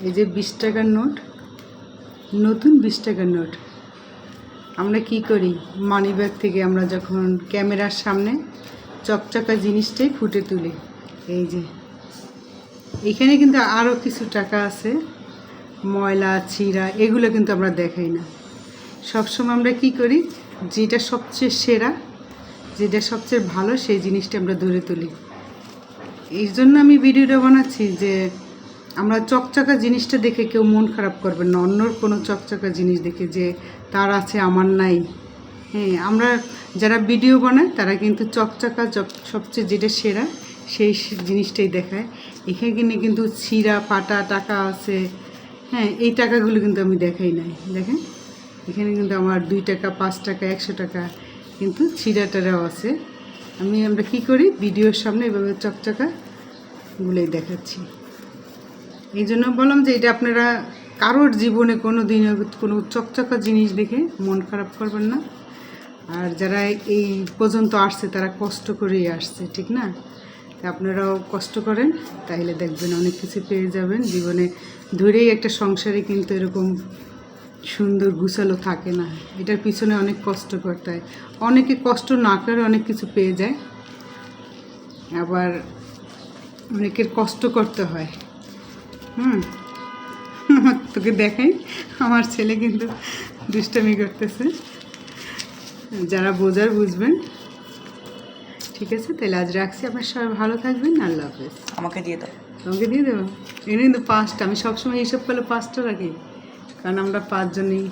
এই যে 20 টাকার নোট, নতুন 20 টাকার নোট। আমরা কি করি, মানি ব্যাগ থেকে আমরা যখন ক্যামেরার সামনে চকচকা জিনিসটাই ফুটে তুলি। এই যে এখানে কিন্তু আরও কিছু টাকা আছে, ময়লা ছিঁড়া, এগুলো কিন্তু আমরা দেখাই না। সবসময় আমরা কি করি, যেটা সবচেয়ে সেরা, যেটা সবচেয়ে ভালো, সেই জিনিসটা আমরা ধরে তুলি। এই জন্য আমি ভিডিওটা বানাচ্ছি যে আমরা চকচকা জিনিসটা দেখে কেউ মন খারাপ করবেন না, অন্যর কোনো চকচকা জিনিস দেখে যে তার আছে আমার নাই। হ্যাঁ, আমরা যারা ভিডিও বানায় তারা কিন্তু চকচকা সবচেয়ে যেটা সেরা সেই জিনিসটাই দেখায়। এখানে কিন্তু ছিঁড়া ফাটা টাকা আছে। হ্যাঁ, এই টাকাগুলো কিন্তু আমি দেখাই নাই। দেখেন এখানে কিন্তু আমার 2 টাকা 5 টাকা 100 টাকা কিন্তু ছিঁড়াটারাও আছে। আমরা কি করি, ভিডিওর সামনে এভাবে চকচকাগুলোই দেখাচ্ছি। এই জন্য বললাম যে এটা আপনারা কারোর জীবনে কোনো দিন কোনো চকচকা জিনিস দেখে মন খারাপ করবেন না। আর যারা এই পর্যন্ত আসছে তারা কষ্ট করেই আসছে, ঠিক না? আপনারাও কষ্ট করেন, তাহলে দেখবেন অনেক কিছু পেয়ে যাবেন জীবনে। ধরেই একটা সংসারে কিন্তু এরকম সুন্দর গুছালো থাকে না, এটার পিছনে অনেক কষ্ট করতে হয়। অনেকে কষ্ট না করে অনেক কিছু পেয়ে যায়, আবার অনেকের কষ্ট করতে হয়। তোকে দেখাই, আমার ছেলে কিন্তু দুষ্টামি করতেছে। যারা বোঝার বুঝবেন। ঠিক আছে, তাহলে আজ রাখছি। আপনার সবাই ভালো থাকবেন। আল্লাহ হাফেজ। আমাকে দিয়ে দাও। তোমাকে দিয়ে দেবো। এখানে কিন্তু 5টা, আমি সবসময় হিসাব করলে 5টা রাখি, কারণ আমরা 5 জনই